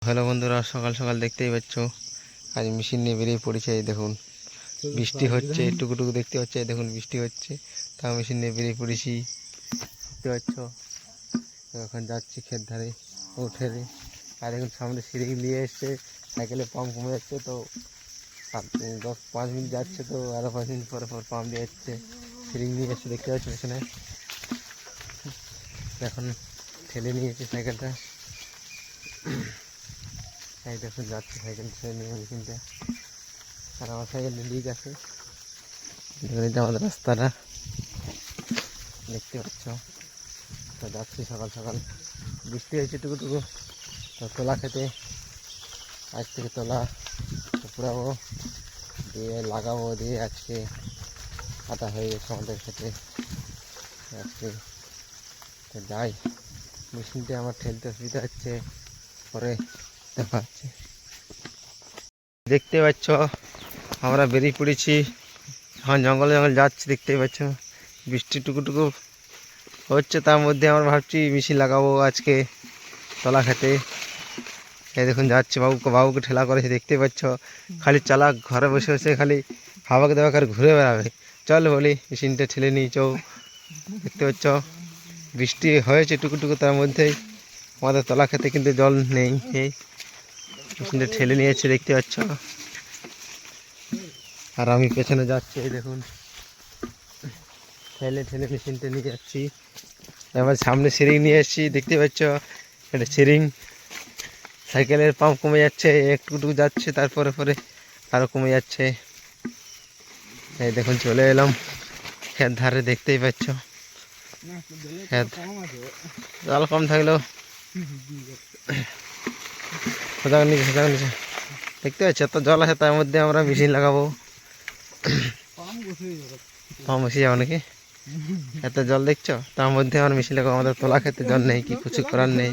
Hello বন্ধুরা, সকাল সকাল দেখতেই পাচ্ছ আজ মেশিন নিয়ে বেরিয়ে পড়েছে। এই দেখুন বৃষ্টি হচ্ছে, টুকুটুকু দেখতে পাচ্ছ। এই দেখুন বৃষ্টি হচ্ছে, তাও মেশিন নিয়ে বেরিয়ে পড়েছি, দেখতে পাচ্ছ। তো এখন যাচ্ছি ক্ষেত ধারে উঠে। আর এখন সামনে সিঁড়ি নিয়ে এসছে, সাইকেলে পাম্প কমে যাচ্ছে। তো 10-5 মিনিট যাচ্ছে, তো আরও 5 মিনিট পরে পর পাম্প দিয়ে যাচ্ছে, সিঁড়ি নিয়ে এসছে, দেখতে পাচ্ছ পেছনে। এখন ঠেলে নিয়েছি সাইকেলটা। এই দেখুন যাচ্ছে সাইকেল ঠেলে নিয়ে মেশিনটা। আর আমার সাইকেলটা লিক আছে। দেখুন এটা আমাদের রাস্তাটা, দেখতে পাচ্ছ। তো যাচ্ছি সকাল সকাল, বৃষ্টি হয়েছে টুকুটুকু। তো তোলা খেতে, আজ থেকে তোলা পুরাবো, দিয়ে লাগাবো, দিয়ে আজকে কাটা হয়ে গেছে আমাদের খেতে আজকে। তো যাই, মেশিনটা আমার ঠেলতে অসুবিধা হচ্ছে, পরে দেখা হচ্ছে। দেখতে পাচ্ছ আমরা বেরিয়ে পড়েছি, এখন জঙ্গলে জঙ্গল যাচ্ছি, দেখতেই পাচ্ছ। বৃষ্টি টুকুটুকু হচ্ছে, তার মধ্যে আমরা ভাবছি মেশিন লাগাবো আজকে তলা খেতে। এই দেখুন যাচ্ছে, বাবুকে ঠেলা করেছে, দেখতে পাচ্ছ। খালি চালাক, ঘরে বসে বসে খালি হাওয়াকে দেওয়া করে ঘুরে বেড়াবে। চল বলি মেশিনটা ঠেলে নিই, চৌ। দেখতে পাচ্ছ বৃষ্টি হয়েছে টুকুটুকু, তার মধ্যেই আমাদের তলা খেতে কিন্তু জল নেই। এই মেশিনটা ঠেলে নিয়েছে, দেখতে পাচ্ছ। আর আমি পেছনে যাচ্ছি, এই দেখুন ঠেলে ঠেলে মেশিনটা নিয়ে যাচ্ছি। এবার সামনে সিরিং নিয়ে এসেছি, দেখতে পাচ্ছ। এটা সিরিং, সাইকেলের পাম্প কমে যাচ্ছে, একটুটুকু যাচ্ছে, তারপরে পরে আরও কমে যাচ্ছে। এই দেখুন চলে এলাম ক্ষেত ধারে, দেখতেই পাচ্ছ। ক্ষেত জল কম থাকলেও সোজা নিচে দেখতে পাচ্ছ, এত জল আছে, তার মধ্যে আমরা মেশিন লাগাবো। পাম্প বসে যাবো নাকি? এত জল দেখছো, তার মধ্যে আমার মেশিন লাগাবো। আমাদের তোলা খেতে জল নেই, কি কিছু করার নেই।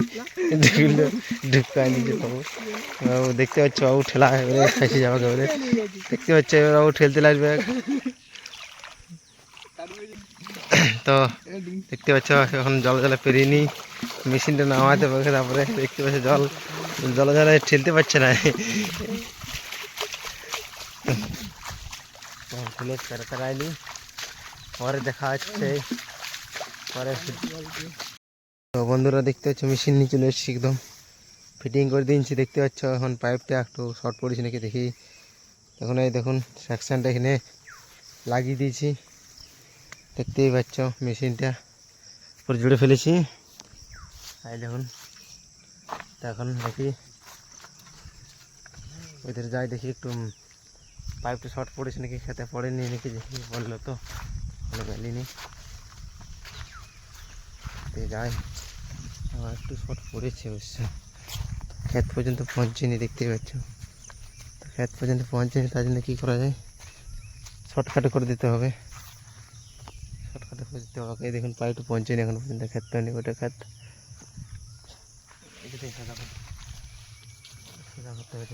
ঢুকায় নিজে পাবো। বাবু দেখতে পাচ্ছ, বাবু ঠেলা এবারে ফেসে যাবে এবারে, দেখতে পাচ্ছ। এবার বাবু ঠেলতে লাগবে। তো দেখতে পাচ্ছ এখন জলে পেরিয়ে নিই, মেশিনটা নামাতে পারবে, তারপরে দেখতে পাচ্ছ জলে ঠেলতে পারছে না। ঠেলে তাড়াতাড়ি পরে দেখা যাচ্ছে পরে। তো বন্ধুরা দেখতে পাচ্ছ মেশিন নিয়ে চলে এসেছি, একদম ফিটিং করে দিয়েছি, দেখতে পাচ্ছ। এখন পাইপটা একটু শর্ট পড়েছে নাকি দেখি। এখন এই দেখুন সেকশনটা এখানে লাগিয়ে দিয়েছি, দেখতেই পাচ্ছ। মেশিনটা পুরো জুড়ে ফেলেছি, এই দেখুন। তো এখন দেখি ওইদের যাই, দেখি একটু পাইপটা শর্ট পড়েছে নাকি, খেতে পড়েনি নাকি দেখি, বললো তো গেলিনি। যাই, আমার একটু শর্ট পড়েছে অবশ্য, ক্ষেত পর্যন্ত পৌঁছেনি, দেখতেই পাচ্ছ। ক্ষেত পর্যন্ত পৌঁছেনি, তার জন্য কী করা যায়, শর্টকাটে করে দিতে হবে, শর্টকাটে করে দিতে হবে। এই দেখুন পাইপটা পৌঁছেনি এখন পর্যন্ত, ক্ষেতটা নেই, ওটা ক্ষেত। সোজা করতে হবে,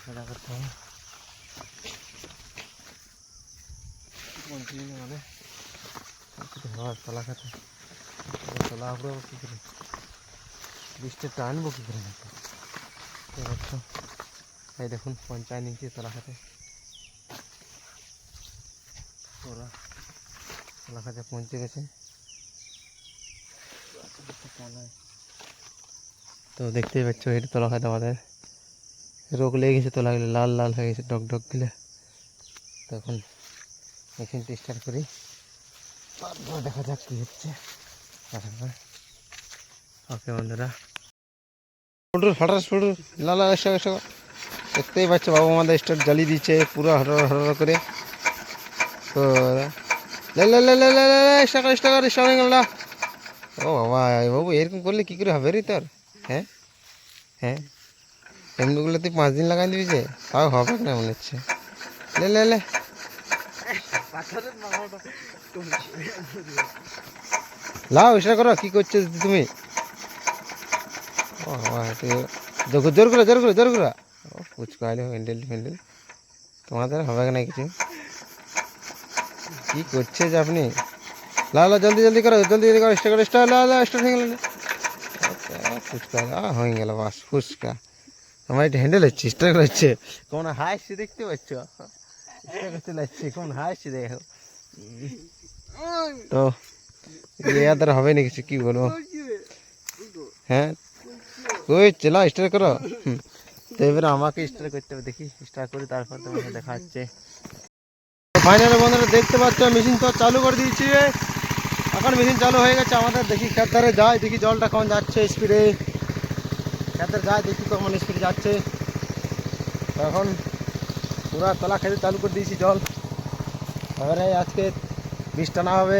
সোজা করতে হবে, পৌঁছেনি মানে হওয়ার তলা খেতে। তলা উপরে কী করে বৃষ্টিটা টানবো কী করে নাকি, বুঝতে পারছো। এই দেখুন পঞ্চায়েত নিচে তলা খেতে, ওরা তলা খেতে পৌঁছে গেছে। তো দেখতেই পাচ্ছ এটা তলা খাতে আমাদের রোগ লেগে গেছে, তলাগুলো লাল লাল হয়ে গেছে, ডক ডক গুলো। তখন মেশিনটা স্টার্ট করি, তারপর দেখা যাক কী হচ্ছে। ওকে বন্ধুরা, ফটো লাল লাল এসো। দেখতেই পাচ্ছ বাবু আমাদের স্টার্ট জ্বালিয়ে দিচ্ছে পুরো হর হর করে। তো ও বাবা, বাবু এরকম করলে কী করে হবে রে তোর? হ্যাঁ হ্যাঁ, এমনিগুলো তুই 5 দিন লাগাই দিবি, যে তাও হবে না মনে হচ্ছে। লে লাও ইশারা করো, কি করছো তুমি? ও জোর করে ও পুচকু আইলে হ্যান্ডেল তোমাদের হবে না কিছু। কি করছে যে আপনি? লাও জলদি করো, স্টার্ট করো, স্টার্ট হয়ে গেল। ফুচকা হয়ে গেল বাস ফুচকা। আমার এটা হ্যান্ডেল হচ্ছে স্টার্ট হচ্ছে কেমন হাই আসছে দেখতে পাচ্ছ স্টার্ট করতে লাগছে কেমন হাই আসছে দেখো। তো ইয়াদের হবে না কিছু কি বলবো। হ্যাঁ ওই চলো স্টার্ট করো। তো এবারে আমাকে স্টার্ট করতে হবে দেখি স্টার্ট করি তারপর তোমাকে দেখা যাচ্ছে। ফাইনালি বন্ধুরা দেখতে পাচ্ছ মেশিন তো চালু করে দিয়েছি। এখন মেশিন চালু হয়ে গেছে আমাদের। দেখি খেত ধারে যাই দেখি জলটা কখন যাচ্ছে স্পিডে। খেতের যায় দেখি কখন স্পিডে যাচ্ছে। এখন পুরা তলা খেতে চালু করে দিয়েছি জল। এবারে আজকে বীজ টানা হবে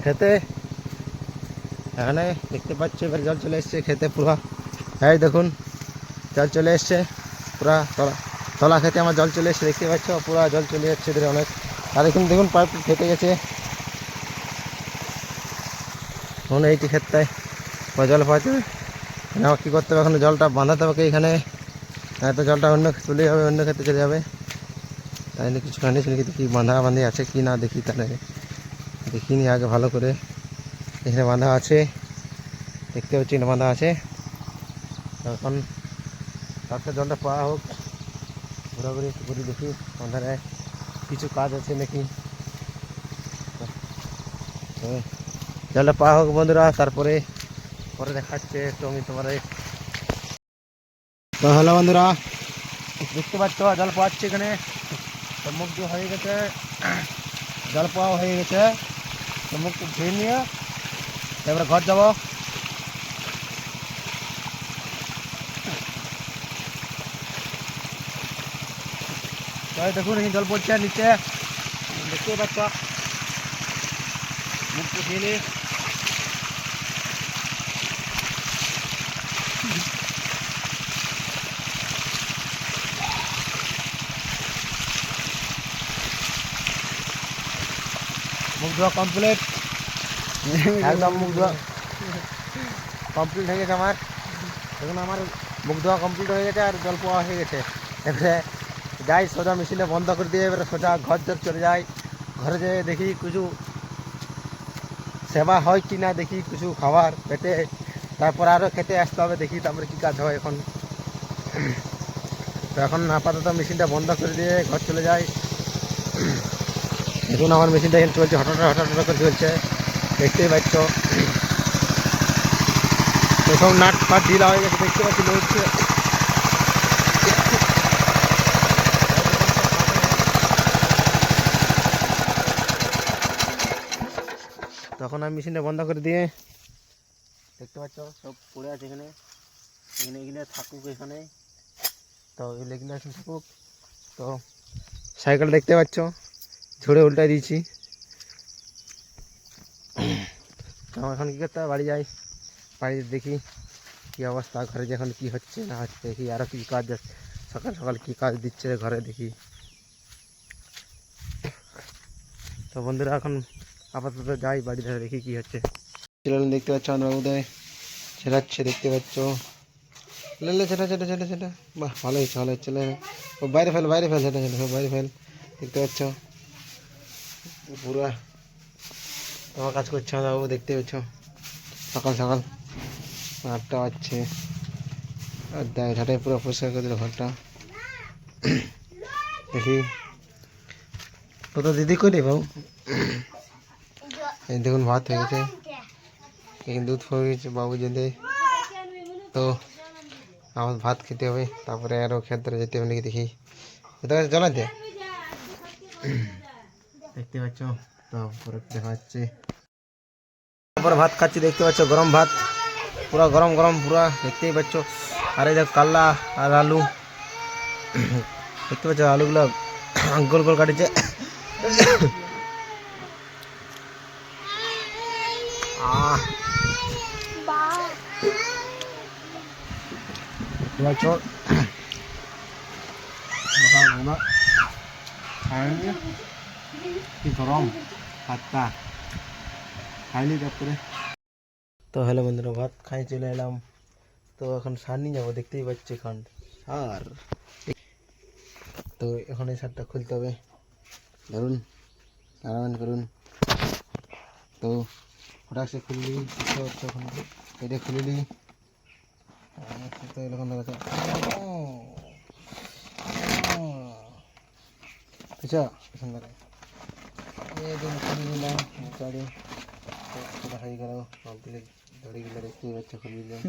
খেতে। এখানে দেখতে পাচ্ছ এবার জল চলে এসছে খেতে পুরা। এই দেখুন জল চলে এসছে পুরা তলা খেতে আমার জল চলে এসছে দেখতে পাচ্ছ পুরা জল চলে যাচ্ছে এদের অনেক। আর এখন দেখুন পাইপ ফেটে গেছে। এখন এইটি ক্ষেত্রে জল পাওয়াতে আমার কী করতে হবে এখন জলটা বাঁধাতে হবে এখানে। তো জলটা অন্য চলে যাবে অন্য ক্ষেত্রে চলে যাবে। তাই না কিছু কানে শুনে দেখি বাঁধি আছে কি না দেখি তাহলে দেখিনি আগে ভালো করে। এখানে বাঁধা আছে দেখতে পাচ্ছি না বাঁধা আছে। এখন তারপরে জলটা পাওয়া হোক ঘোরাঘুরি ঘুরি দেখি বাঁধারে কিছু কাজ আছে নাকি। জলটা পাওয়া হোক বন্ধুরা তারপরে পরে দেখাচ্ছে একটু আমি তোমার। তো হ্যালো বন্ধুরা দেখতে পাচ্ছ জল পাওয়াচ্ছে এখানে। তো মুখ দিয়ে হয়ে গেছে জল পাওয়া হয়ে গেছে। তো মুখ ধুয়ে নিয়ে এবারে ঘর যাবো। তো দেখুন এখানে জল পড়ছে নিচে দেখতে পাচ্ছ। মুখ ধুয়ে নিয়ে মুখ ধোয়া কমপ্লিট একদম মুখ ধোয়া কমপ্লিট হয়ে গেছে আমার। দেখুন আমার মুখ ধোয়া কমপ্লিট হয়ে গেছে আর জল পাওয়া হয়ে গেছে। এবারে যাই সোজা মেশিনে বন্ধ করে দিয়ে এবারে সোজা ঘর চলে যাই। ঘরে যেয়ে দেখি কিছু সেবা হয় কি না দেখি কিছু খাবার পেটে। তারপর আরও খেতে আসতে হবে দেখি তারপরে কী কাজ হয় এখন। তো এখন আপাতত মেশিনটা বন্ধ করে দিয়ে ঘর চলে যাই। দেখুন আমার মেশিনটা এখানে চলছে হঠাৎ করে চলছে দেখতেই পাচ্ছ। তো সব নাট ফাট ঢিলা হয়ে গেছে দেখতে পাচ্ছি নড়ছে। তখন আমি মেশিনটা বন্ধ করে দিয়ে দেখতে পাচ্ছ সব পড়ে আছে এখানে এগুলো থাকুক এখানে। তো এগুলো এখন থাকুক। তো সাইকেল দেখতে পাচ্ছ ঝুড়ে উল্টাই দিয়েছি। তো এখন কী করতে হবে বাড়ি যাই বাড়ি দেখি কী অবস্থা ঘরে যখন কী হচ্ছে না হচ্ছে দেখি আরও কী কাজ সকাল সকাল কী কাজ দিচ্ছে ঘরে দেখি। তো বন্ধুরা এখন আপাতত যাই বাড়ি ধরে দেখি কী হচ্ছে। দেখতে পাচ্ছ আমরা উদয় ছেড়াচ্ছে দেখতে পাচ্ছ। লেলে সেটা বাহ ভালো হচ্ছে ছেলে ও বাইরে ফেল সেটা বাইরে ফেল দেখতে পাচ্ছ পুরো তোমার কাজ করছে আমরা বাবু দেখতে পাচ্ছ সকাল 8টা বাজছে। আর দেখ ঝাঁটাই পুরো পরিষ্কার করে দিল ঘরটা। দেখি ও তো দিদি করি বাবু। এই দেখুন ভাত হয়ে গেছে এখানে দুধ হয়ে গেছে বাবু যেতে। তো আমার ভাত খেতে হবে তারপরে আরও খেতে যেতে হবে নাকি দেখি জ্বালাতে দেখতে পাচ্ছ। তারপরে দেখা যাচ্ছে তারপরে ভাত খাচ্ছি দেখতে পাচ্ছ গরম ভাত পুরো গরম পুরো দেখতেই পাচ্ছ। আর এই দেখ কাল্লা আর আলু দেখতে পাচ্ছ আলুগুলো গোল গোল কাটিছে। কি গরম ভাতটা খাইনি তারপরে। তো হ্যালো বন্ধুরা ভাত খাই চলে এলাম। তো এখন সার নিয়ে যাবো দেখতেই পাচ্ছি এখন সার। তো এখন এই সারটা খুলতে হবে ধরুন আরাম করুন। তো হঠাৎ সে খুললি এখন এটা খুলিনি তো এরকম দেখা যায় আচ্ছা সুন্দর নিলাম গাড়ি হয়ে গেল কমপ্লিট দড়িগুলো দেখতে পাচ্ছে খুলে দিলাম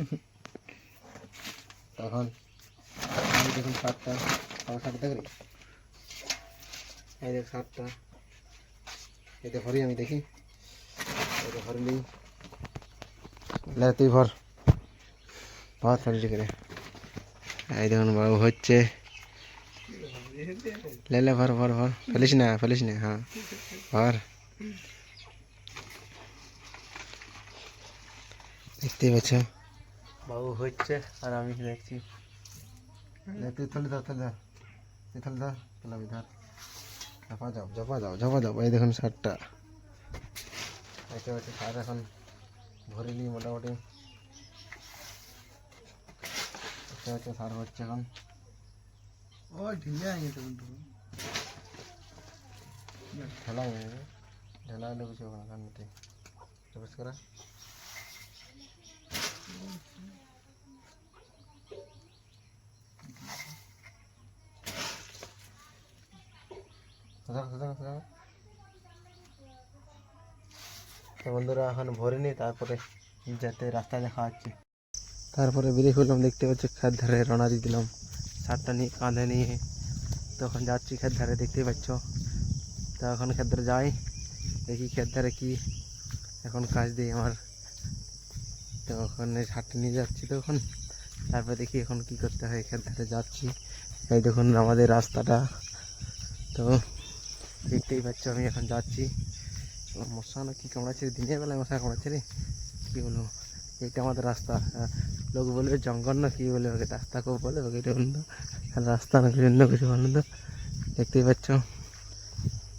তখন আমি দেখুন সাতটা আমার সাথে দেখি এই দেখ সাতটা এতে ভরি আমি দেখি এতে ভরে নিই তুই ভর बहुत सारी जगह এই দেখুন বাবু হচ্ছে ले ले भर भर भर फलिश ना हाँ भर দেখতে পাচ্ছ বাবু হচ্ছে আর আমি দেখছি তুই থলে ধর তুই থলে ধর আমি ধর ঝাপা যাও এই দেখুন সারটা দেখতে পাচ্ছি সার এখন ভরে নিই মোটামুটি দেখতে পাচ্ছ সার হচ্ছে এখন ও ঢিলা ঢেলা হলে কিছু হবে না কারণ প্রবেশ করা বন্ধুরা এখন ভরে নি তারপরে যাতে রাস্তা দেখা যাচ্ছে তারপরে বেরিয়ে ফেললাম দেখতে পাচ্ছি খেত ধারে রওনা দিয়ে দিলাম সারটা নিয়ে কাঁধে নিয়ে তখন যাচ্ছি খেত ধারে দেখতেই পাচ্ছ তো এখন খেত ধারে যাই দেখি খেত ধারে কি এখন কাজ দিই আমার তো ওখানে সারটা নিয়ে যাচ্ছি তখন তারপরে দেখি এখন কি করতে হয় খেত ধারে যাচ্ছি এই দেখুন আমাদের রাস্তাটা তো দেখতেই পাচ্ছ আমি এখন যাচ্ছি মশা না কি কামড়াচ্ছে দিনের বেলায় মশা কামড়াচ্ছে রে কী বলবো এটা আমাদের রাস্তা লোক বলবে জঙ্গল না কি বলে ওকে রাস্তা কেউ বলে ওকে এটা অন্য রাস্তা না অন্য কিছু বলেন তো দেখতেই পাচ্ছ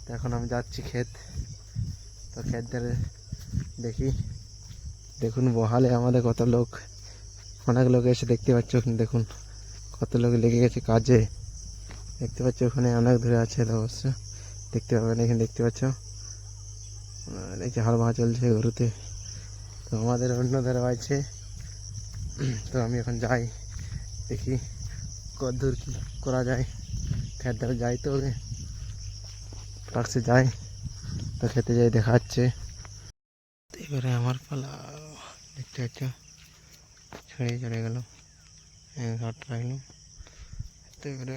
তো এখন আমি যাচ্ছি ক্ষেত তো ক্ষেত ধারে দেখি দেখুন বহালে আমাদের কত লোক অনেক লোক এসে দেখতে পাচ্ছ ওখানে দেখুন কত লোক লেগে গেছে কাজে দেখতে পাচ্ছ ওখানে অনেক দূরে আছে অবশ্য দেখতে পাবেন এখানে দেখতে পাচ্ছ এই যে হাল ভাঙা চলছে গরুতে তো আমাদের অন্য ধারে আছে তো আমি এখন যাই দেখি কত দূর কী করা যায় খেত ধারে যাই তো ট্রাক্সে যাই তো খেতে যাই দেখাচ্ছে এবারে আমার পালা দেখতে পাচ্ছ ছড়িয়ে চলে গেল শর্ট রাখলাম তো এবারে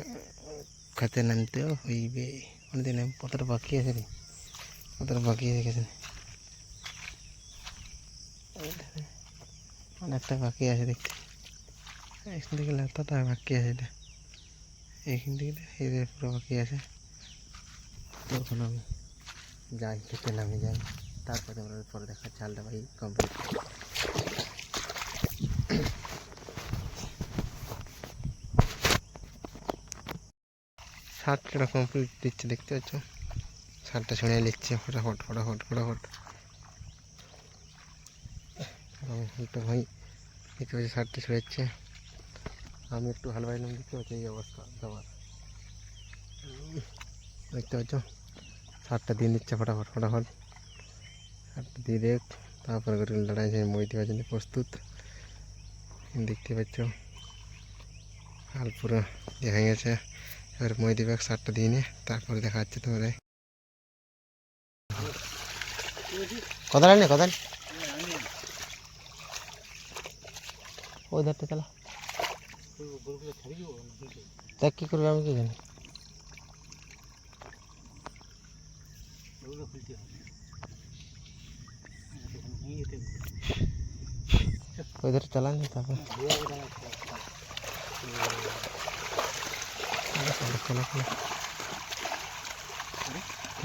খেতে নামতেও হইবে অনেকদিন কতটা বাকি আছে রে কতটা বাকি আছে গেছে অনেকটা বাকি আছে দেখতে এখান থেকে এতটা বাকি আছে এটা এখান থেকে এদের পুরো বাকি আছে তখন আমি যাই খেতে নামে যাই তারপরে আমরা পরে দেখা চালটা ভাই কমপ্লিট শার্টটা কমপ্লিট দিচ্ছে দেখতে পাচ্ছ শার্টটা ছড়িয়ে নিচ্ছে ফটাফট ভাই দেখতে পাচ্ছি শার্টটা ছড়াচ্ছে আমি একটু ভালো পাইলাম দেখতে পাচ্ছি এই অবস্থা যাওয়ার দেখতে পাচ্ছ শার্টটা দিয়ে নিচ্ছে ফটাফট শার্টটা দিয়ে দেখ তারপরে করে লড়াই মই দেওয়ার জন্য প্রস্তুত দেখতে পাচ্ছ হাল পুরো দেখা গেছে এবার মই দেবে শার্টটা দিয়ে নিয়ে তারপরে দেখা যাচ্ছে তোমার কোথায় নেই কোথায় ওই ধারটা চালা দেখ কী করবে আমি কি জানি ওই ধারটা চালান তারপর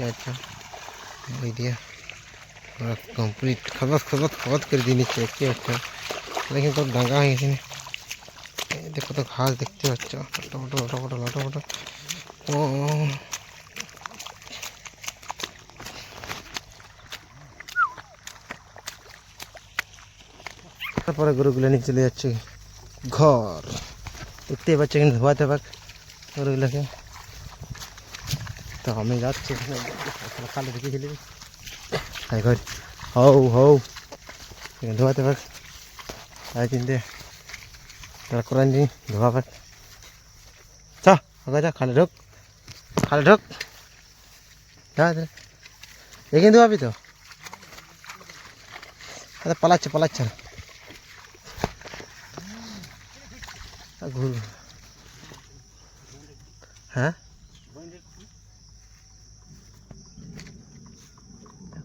अच्छा দিয়ে কমপ্লিট খবত করে দিয়ে নিচ্ছে কি একটা लेकिन तो ডাঙ্গা হয়ে গেছে দেখো তো ঘাস দেখতে পাচ্ছ লটো ও তারপরে গরুগুলো নিয়ে চলে যাচ্ছে ঘর দেখতেই পাচ্ছ কিন্তু ধোয়াতে পাক গরুগুলোকে তো আমি যাচ্ছি খালে দেখে খেলি তাই ঘর হও ধোয়াতে পাক তাই চিনতে করে নি ধোয়া পাট চা যা খালে ঢোক যা এখানে ধোয়াবি তো আচ্ছা পালাচ্ছে ঘুর হ্যাঁ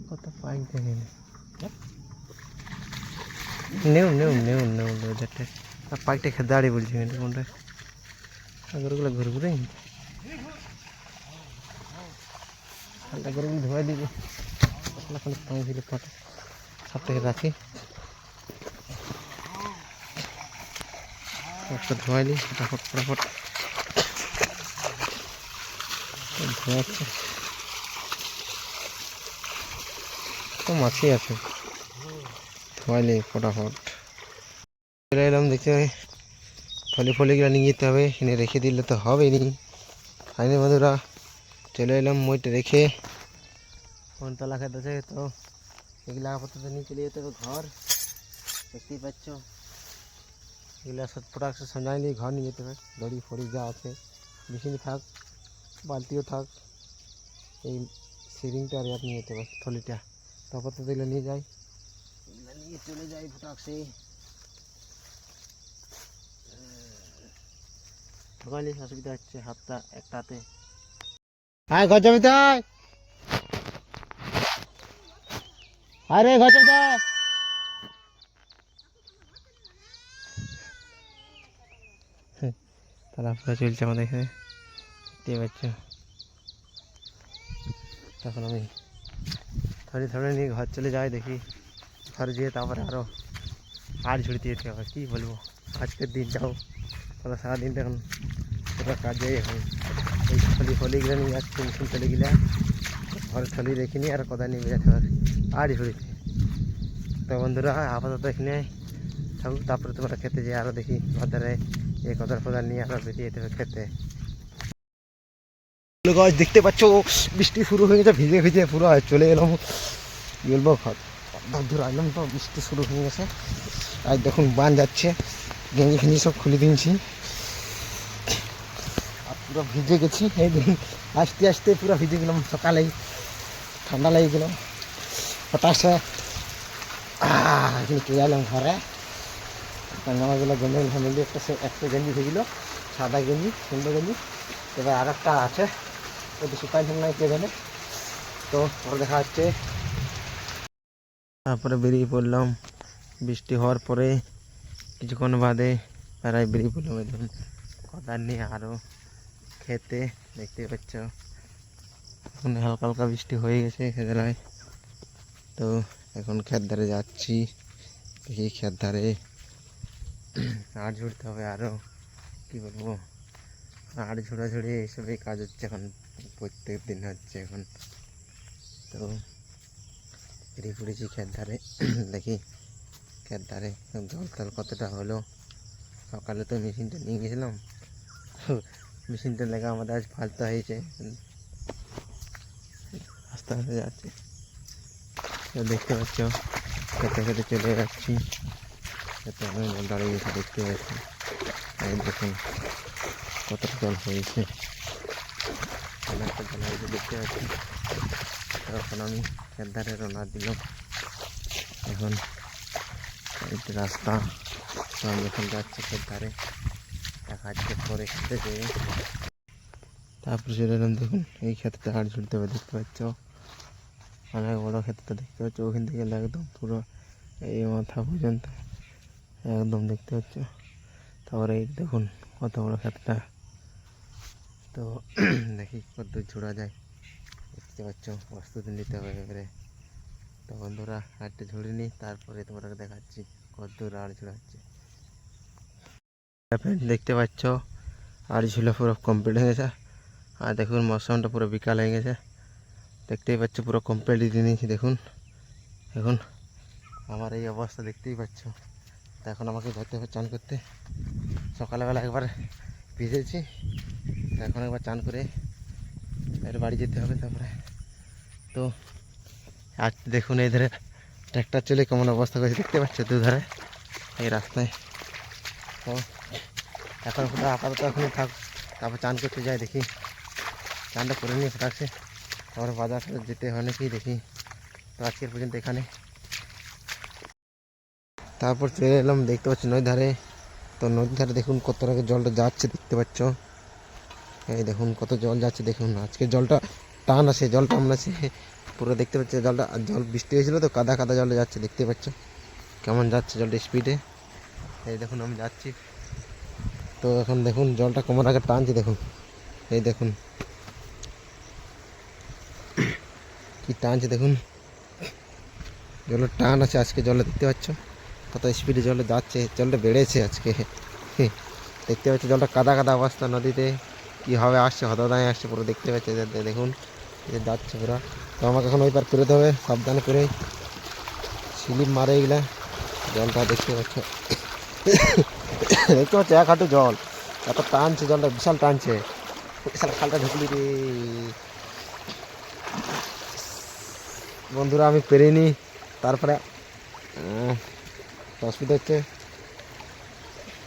কত পাইক দেখে নেউ পাইকটা খেয়ে দাঁড়িয়ে বলছি কোনটা গরুগুলো ঘুরে গরুগুলো ধোয়া দিবি পানি দিলে পাটা সাপটাকে রাখি ধোয়াইলি ফটাফট ধোয়াচ্ছে তো মাছই আছে ধোয়াইলি ফটাফট চলে এলাম দেখতে ফলিগুলো নিয়ে যেতে হবে এনে রেখে দিলে তো হবে নি ফাইনে বন্ধুরা চলে এলাম মইটা রেখে কোন তলা খেতে আছে তো এগুলো আপাতত নিয়ে চলে যেতে হবে ঘর দেখতেই পাচ্ছ এগুলো সব প্রোডাক্ট সাজাই নিয়ে ঘর নিয়ে যেতে হবে দড়ি ফড়ি যা আছে মেশিনে থাক বালতিও থাক এই সিরিংটা আর নিয়ে যেতে হবে থলিটা তো আপাতত এগুলো নিয়ে যাই এগুলো নিয়ে চলে যাই প্রোডাক্টসে ঢোকাইলে অসুবিধা হচ্ছে হাতটা একটা হাতে আয় ঘর যাবি তাই আরে ঘর যাবি তাই তারা পুরো চলছে আমাদের এখানে দেখতে পাচ্ছ তখন আমি থড়ি নিয়ে ঘর চলে যাই দেখি ঘরে যেয়ে তারপরে আরও আর ঝুড়িতে যেতে হবে কী বলবো আজকের দিন যাও ওরা সারাদিন এখন ওরা কাজে এখন এই ফলিগুলো নিয়ে যাচ্ছি মেশিন চলে গেলে ঘরে থলি রেখে নিয়ে আর কোথায় নিয়ে যেতে হবে আর ঝুড়িতে তো বন্ধুরা আপাতত এখানে থাকুক তারপরে তোমরা খেতে যেয়ে আরও দেখি বাজারে এই কদার নিয়ে আরও বেরিয়ে যেতে হবে খেতে গাছ দেখতে পাচ্ছ বৃষ্টি শুরু হয়ে গেছে ভিজে পুরো চলে এলাম বলবো ধর আইলাম তো বৃষ্টি শুরু হয়ে গেছে আর দেখুন বান যাচ্ছে গেঞ্জি ফেঞ্জি সব খুলে দিয়েছি আর পুরো ভিজে গেছি এই দেখুন আস্তে পুরো ভিজে গেলাম সকালেই ঠান্ডা লেগে গেল হঠাৎ এখানে চলে এলাম ঘরে জামাগুলো গেঞ্জি মিলিয়ে একটা গেঞ্জি হয়েছিল সাদা গেঞ্জি সুন্দর গেঞ্জি এবার আর একটা আছে ওটা শুকাই নাই কে জানে তো ওরা দেখা যাচ্ছে তারপরে বেরিয়ে পড়লাম বৃষ্টি হওয়ার পরে কিছুক্ষণ বাদে প্রায় বেরিয়ে পড়লাম ধরুন কদার নিয়ে আরও খেতে দেখতে পাচ্ছ এখন হালকা বৃষ্টি হয়ে গেছে খেতলায় তো এখন ক্ষেত ধারে যাচ্ছি দেখি ক্ষেত ধারে আর ঝুড়তে হবে আরও কী বলবো আর ঝোড়াঝুড়ি এইসবই কাজ হচ্ছে এখন প্রত্যেক দিন হচ্ছে এখন তো বেরিয়ে পড়েছি ক্ষেত ধারে দেখি ক্ষেত ধারে জল কতটা হলো সকালে তো মেশিনটা নিয়ে গেছিলাম মেশিনটা লেগে আমাদের আজ ফালতে হয়েছে আস্তে যাচ্ছে তো দেখতে পাচ্ছ খেতে চলে যাচ্ছি খেতে দাঁড়িয়ে গেছে দেখতে পাচ্ছি এই দেখুন কতটা জল হয়েছে অনেকটা জল হয়েছে দেখতে পাচ্ছি তখন আমি ক্ষেত ধারে রওনা দিলাম এখন রাস্তা তো আমি এখন যাচ্ছি ক্ষেত ধারে দেখা যাচ্ছে পরে খেতে যেয়ে তারপরে চলে এলাম দেখুন এই ক্ষেতটা আর ঝুলতে হবে দেখতে পাচ্ছ অনেক বড়ো ক্ষেতটা দেখতে পাচ্ছ ওখান থেকে একদম পুরো এই মাথা পর্যন্ত একদম দেখতে পাচ্ছ তারপরে এই দেখুন কত বড়ো ক্ষেতটা তো দেখি কত ঝোড়া যায় দেখতে পাচ্ছ প্রস্তুতি নিতে হবে এবারে তো বন্ধুরা আরটা ঝুড়ে নিই তারপরে তোমরা দেখাচ্ছি কত দূর আর ঝোড়াচ্ছে দেখতে পাচ্ছ আর ঝুলা পুরো কমপ্লিট হয়ে গেছে আর দেখুন মৌসুমটা পুরো বিকাল হয়ে গেছে দেখতেই পাচ্ছ পুরো কমপ্লিট দিয়ে নিয়েছি দেখুন এখন আমার এই অবস্থা দেখতেই পাচ্ছ তো এখন আমাকে ধরতে হবে চান করতে সকালবেলা একবার ভিজেছি এখন একবার চান করে এর বাড়ি যেতে হবে তারপরে তো আজ দেখুন এই ধারে ট্র্যাক্টর চলে কেমন অবস্থা করেছে দেখতে পাচ্ছ দুধারে এই রাস্তায় তো এখন ফোটা আপাতত এখনই থাক, তারপর চান করতে যাই, দেখি চানটা করে নিয়ে ফোটাচ্ছে, তারপরে বাজার যেতে হয় নাকি দেখি। তো আজকের পর্যন্ত এখানে, তারপর চলে এলাম দেখতে পাচ্ছি নদীর ধারে। তো নদীর ধারে দেখুন কত টাকা জলটা যাচ্ছে দেখতে পাচ্ছ, এই দেখুন কত জল যাচ্ছে দেখুন। আজকে জলটা টান আছে, জল টান আছে পুরো দেখতে পাচ্ছি জলটা। জল বৃষ্টি হয়েছিল তো কাদা কাদা জলটা যাচ্ছে দেখতে পাচ্ছ কেমন যাচ্ছে জলটা স্পিডে। এই দেখুন আমি যাচ্ছি, তো এখন দেখুন জলটা কমার আগে টানছে দেখুন, এই দেখুন কি টানছে দেখুন, জলের টান আছে আজকে জলে দেখতে পাচ্ছ কত স্পিডে জলে যাচ্ছে, জলটা বেড়েছে আজকে দেখতে পাচ্ছি। জলটা কাদা কাদা অবস্থা নদীতে, কীভাবে আসছে হতদায় আসছে পুরো দেখতে পাচ্ছে, দেখুন যে যাচ্ছে পুরো। তো আমাকে এখন ওই পার পেরোতে হবে সাবধানে করে, স্লিপ মারে এগুলা, জলটা দেখতে পাচ্ছ দেখতে পাচ্ছ এক হাঁটু জল, এত টানছে জলটা, বিশাল টানছে। বিশাল খালটা ঢুকলি রে বন্ধুরা, আমি পেরিনি, তারপরে অসুবিধা হচ্ছে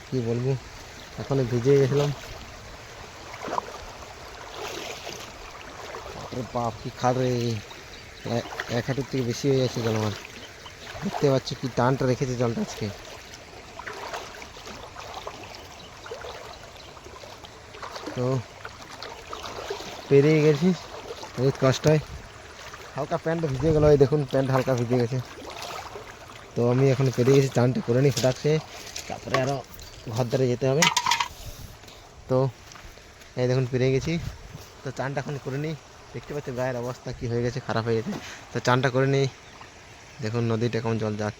কী বলবো, এখন ভিজে গেছিলাম। বাপ কি খাল রে, এক হাঁটুর থেকে বেশি হয়ে যাচ্ছে জল আমার, দেখতে পাচ্ছ কি টানটা রেখেছে জলটা আজকে। তো পেরিয়ে গেছি, বহুত কষ্ট হয়, হালকা প্যান্ট ভিজে গেলো, এই দেখুন প্যান্ট হালকা ভিজে গেছে। তো আমি এখন পেরিয়ে গেছি, চানটা করে নিই ফোটাচ্ছে, তারপরে আরও ঘর ধারে যেতে হবে। তো এই দেখুন পেরিয়ে গেছি, তো চানটা এখন করে নিই, দেখতে পাচ্ছি গায়ের অবস্থা কি হয়ে গেছে, খারাপ হয়ে গেছে। তো চানটা করে নিই, দেখুন নদীটা কেমন জল যাচ্ছে।